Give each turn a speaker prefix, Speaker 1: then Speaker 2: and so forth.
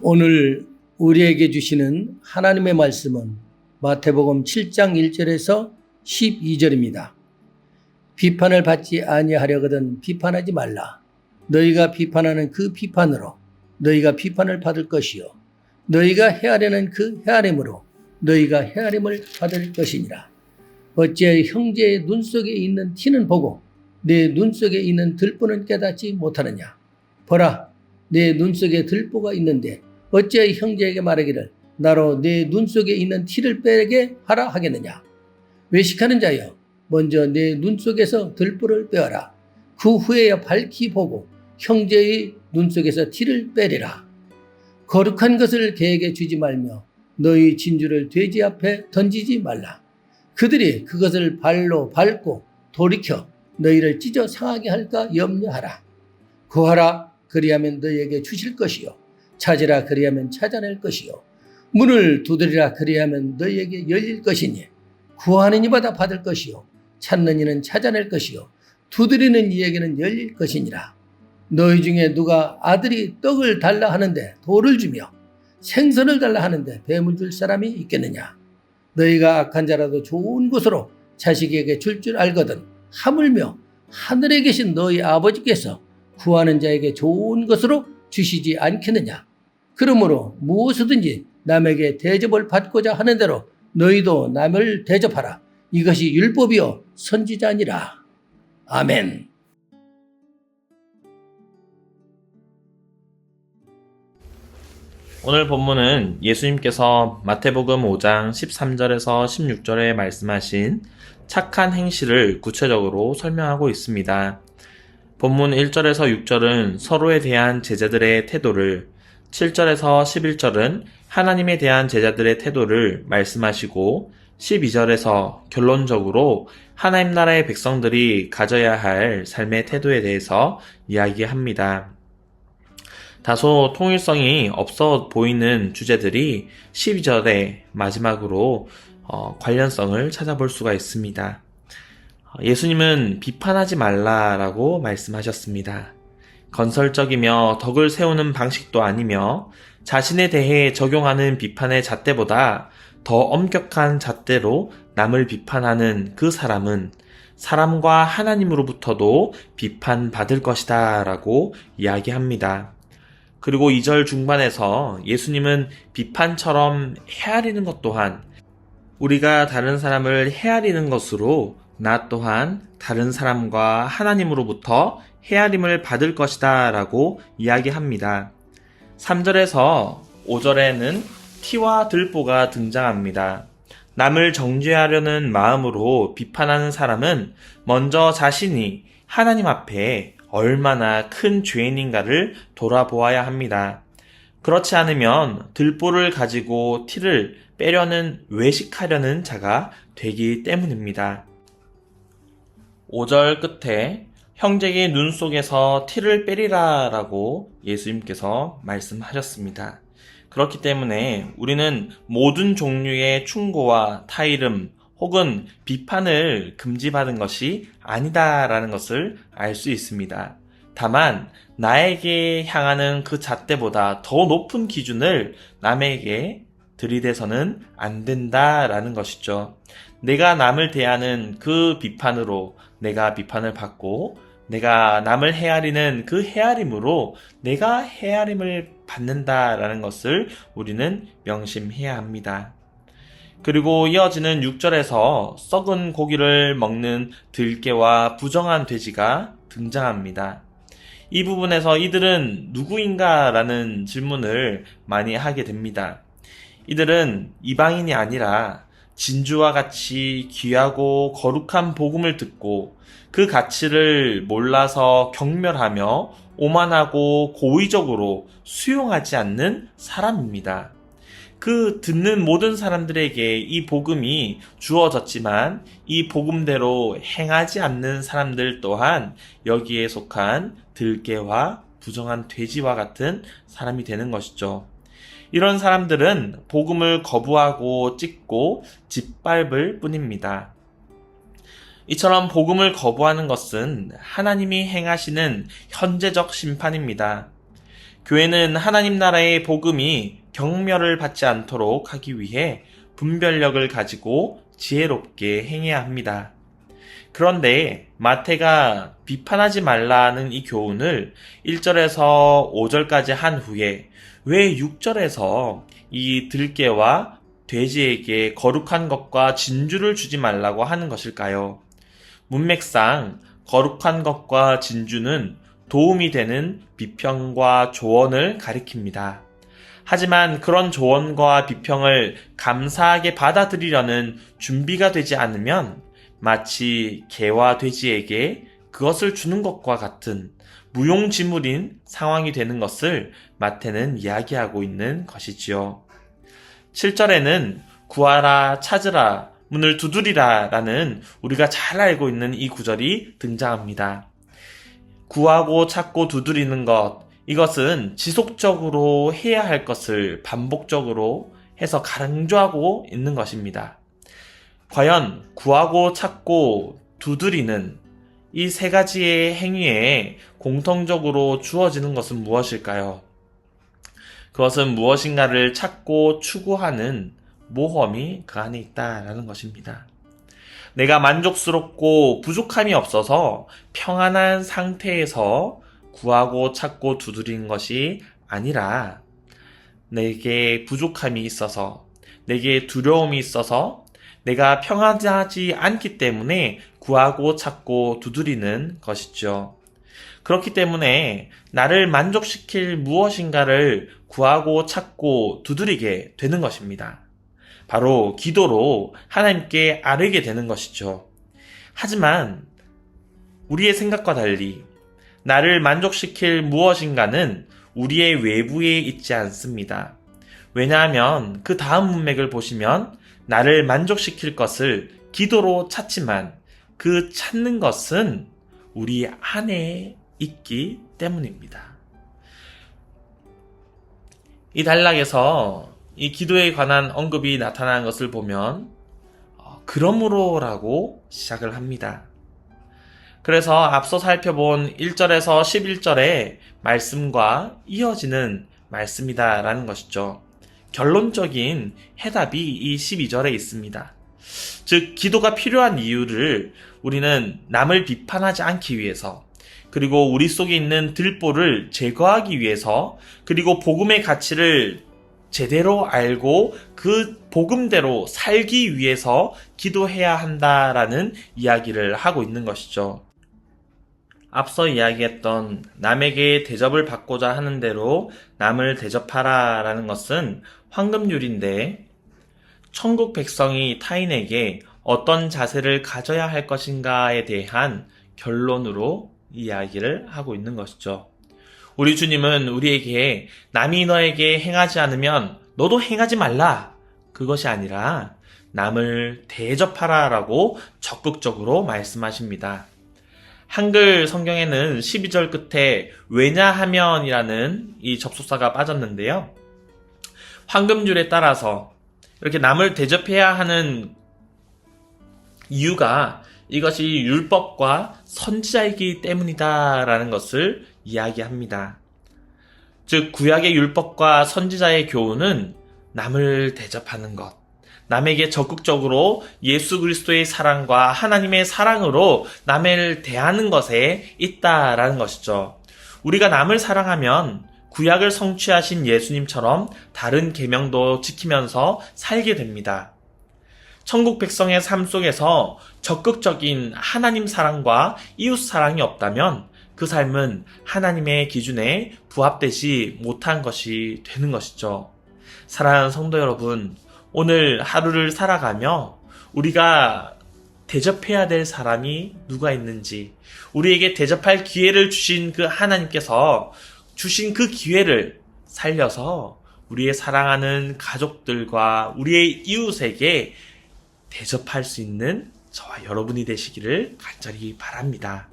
Speaker 1: 오늘 우리에게 주시는 하나님의 말씀은 마태복음 7장 1절에서 12절입니다. 비판을 받지 아니하려거든 비판하지 말라. 너희가 비판하는 그 비판으로 너희가 비판을 받을 것이요 너희가 헤아리는 그 헤아림으로 너희가 헤아림을 받을 것이니라. 어찌하여 형제의 눈 속에 있는 티는 보고 내 눈 속에 있는 들보는 깨닫지 못하느냐. 보라, 내 눈 속에 들보가 있는데 어찌하여 형제에게 말하기를 나로 내 눈 속에 있는 티를 빼게 하라 하겠느냐. 외식하는 자여, 먼저 내 눈 속에서 들보를 빼어라. 그 후에야 밝히 보고 형제의 눈 속에서 티를 빼리라. 거룩한 것을 개에게 주지 말며 너희 진주를 돼지 앞에 던지지 말라. 그들이 그것을 발로 밟고 돌이켜 너희를 찢어 상하게 할까 염려하라. 구하라, 그리하면 너희에게 주실 것이요 찾으라, 그리하면 찾아낼 것이요 문을 두드리라, 그리하면 너희에게 열릴 것이니 구하는 이마다 받을 것이요 찾는 이는 찾아낼 것이요 두드리는 이에게는 열릴 것이니라. 너희 중에 누가 아들이 떡을 달라 하는데 돌을 주며 생선을 달라 하는데 뱀을 줄 사람이 있겠느냐. 너희가 악한 자라도 좋은 곳으로 자식에게 줄 알거든 하물며 하늘에 계신 너희 아버지께서 구하는 자에게 좋은 것으로 주시지 않겠느냐. 그러므로 무엇이든지 남에게 대접을 받고자 하는 대로 너희도 남을 대접하라. 이것이 율법이요 선지자니라. 아멘.
Speaker 2: 오늘 본문은 예수님께서 마태복음 5장 13절에서 16절에 말씀하신 착한 행실을 구체적으로 설명하고 있습니다. 본문 1절에서 6절은 서로에 대한 제자들의 태도를, 7절에서 11절은 하나님에 대한 제자들의 태도를 말씀하시고 12절에서 결론적으로 하나님 나라의 백성들이 가져야 할 삶의 태도에 대해서 이야기합니다. 다소 통일성이 없어 보이는 주제들이 12절의 마지막으로 관련성을 찾아볼 수가 있습니다. 예수님은 비판하지 말라라고 말씀하셨습니다. 건설적이며 덕을 세우는 방식도 아니며 자신에 대해 적용하는 비판의 잣대보다 더 엄격한 잣대로 남을 비판하는 그 사람은 사람과 하나님으로부터도 비판받을 것이다 라고 이야기합니다. 그리고 2절 중반에서 예수님은 비판처럼 헤아리는 것 또한 우리가 다른 사람을 헤아리는 것으로 나 또한 다른 사람과 하나님으로부터 헤아림을 받을 것이다 라고 이야기합니다. 3절에서 5절에는 티와 들보가 등장합니다. 남을 정죄하려는 마음으로 비판하는 사람은 먼저 자신이 하나님 앞에 얼마나 큰 죄인인가를 돌아보아야 합니다. 그렇지 않으면 들보를 가지고 티를 빼려는 외식하려는 자가 되기 때문입니다. 5절 끝에 형제의 눈 속에서 티를 빼리라 라고 예수님께서 말씀하셨습니다. 그렇기 때문에 우리는 모든 종류의 충고와 타이름 혹은 비판을 금지받은 것이 아니다라는 것을 알 수 있습니다. 다만 나에게 향하는 그 잣대보다 더 높은 기준을 남에게 들이대서는 안 된다라는 것이죠. 내가 남을 대하는 그 비판으로 내가 비판을 받고 내가 남을 헤아리는 그 헤아림으로 내가 헤아림을 받는다라는 것을 우리는 명심해야 합니다. 그리고 이어지는 6절에서 썩은 고기를 먹는 들깨와 부정한 돼지가 등장합니다. 이 부분에서 이들은 누구인가 라는 질문을 많이 하게 됩니다. 이들은 이방인이 아니라 진주와 같이 귀하고 거룩한 복음을 듣고 그 가치를 몰라서 경멸하며 오만하고 고의적으로 수용하지 않는 사람입니다. 그 듣는 모든 사람들에게 이 복음이 주어졌지만 이 복음대로 행하지 않는 사람들 또한 여기에 속한 들깨와 부정한 돼지와 같은 사람이 되는 것이죠. 이런 사람들은 복음을 거부하고 찢고 짓밟을 뿐입니다. 이처럼 복음을 거부하는 것은 하나님이 행하시는 현재적 심판입니다. 교회는 하나님 나라의 복음이 경멸을 받지 않도록 하기 위해 분별력을 가지고 지혜롭게 행해야 합니다. 그런데 마태가 비판하지 말라는 이 교훈을 1절에서 5절까지 한 후에 왜 6절에서 이 들깨와 돼지에게 거룩한 것과 진주를 주지 말라고 하는 것일까요? 문맥상 거룩한 것과 진주는 도움이 되는 비평과 조언을 가리킵니다. 하지만 그런 조언과 비평을 감사하게 받아들이려는 준비가 되지 않으면 마치 개와 돼지에게 그것을 주는 것과 같은 무용지물인 상황이 되는 것을 마태는 이야기하고 있는 것이지요. 7절에는 구하라, 찾으라, 문을 두드리라 라는 우리가 잘 알고 있는 이 구절이 등장합니다. 구하고 찾고 두드리는 것, 이것은 지속적으로 해야 할 것을 반복적으로 해서 강조하고 있는 것입니다. 과연 구하고 찾고 두드리는 이 세 가지의 행위에 공통적으로 주어지는 것은 무엇일까요? 그것은 무엇인가를 찾고 추구하는 모험이 그 안에 있다라는 것입니다. 내가 만족스럽고 부족함이 없어서 평안한 상태에서 구하고 찾고 두드리는 것이 아니라 내게 부족함이 있어서, 내게 두려움이 있어서 내가 평안하지 않기 때문에 구하고 찾고 두드리는 것이죠. 그렇기 때문에 나를 만족시킬 무엇인가를 구하고 찾고 두드리게 되는 것입니다. 바로 기도로 하나님께 아뢰게 되는 것이죠. 하지만 우리의 생각과 달리 나를 만족시킬 무엇인가는 우리의 외부에 있지 않습니다. 왜냐하면 그 다음 문맥을 보시면 나를 만족시킬 것을 기도로 찾지만 그 찾는 것은 우리 안에 있기 때문입니다. 이 단락에서 이 기도에 관한 언급이 나타나는 것을 보면 그러므로라고 시작을 합니다. 그래서 앞서 살펴본 1절에서 11절의 말씀과 이어지는 말씀이다라는 것이죠. 결론적인 해답이 이 12절에 있습니다. 즉, 기도가 필요한 이유를 우리는 남을 비판하지 않기 위해서, 그리고 우리 속에 있는 들보를 제거하기 위해서, 그리고 복음의 가치를 제대로 알고 그 복음대로 살기 위해서 기도해야 한다라는 이야기를 하고 있는 것이죠. 앞서 이야기했던 남에게 대접을 받고자 하는 대로 남을 대접하라 라는 것은 황금률인데, 천국 백성이 타인에게 어떤 자세를 가져야 할 것인가에 대한 결론으로 이야기를 하고 있는 것이죠. 우리 주님은 우리에게 남이 너에게 행하지 않으면 너도 행하지 말라, 그것이 아니라 남을 대접하라 라고 적극적으로 말씀하십니다. 한글 성경에는 12절 끝에 왜냐하면이라는 이 접속사가 빠졌는데요. 황금률에 따라서 이렇게 남을 대접해야 하는 이유가 이것이 율법과 선지자이기 때문이다라는 것을 이야기합니다. 즉, 구약의 율법과 선지자의 교훈은 남을 대접하는 것, 남에게 적극적으로 예수 그리스도의 사랑과 하나님의 사랑으로 남을 대하는 것에 있다라는 것이죠. 우리가 남을 사랑하면 구약을 성취하신 예수님처럼 다른 계명도 지키면서 살게 됩니다. 천국 백성의 삶 속에서 적극적인 하나님 사랑과 이웃 사랑이 없다면 그 삶은 하나님의 기준에 부합되지 못한 것이 되는 것이죠. 사랑하는 성도 여러분, 오늘 하루를 살아가며 우리가 대접해야 될 사람이 누가 있는지, 우리에게 대접할 기회를 주신 그 하나님께서 주신 그 기회를 살려서 우리의 사랑하는 가족들과 우리의 이웃에게 대접할 수 있는 저와 여러분이 되시기를 간절히 바랍니다.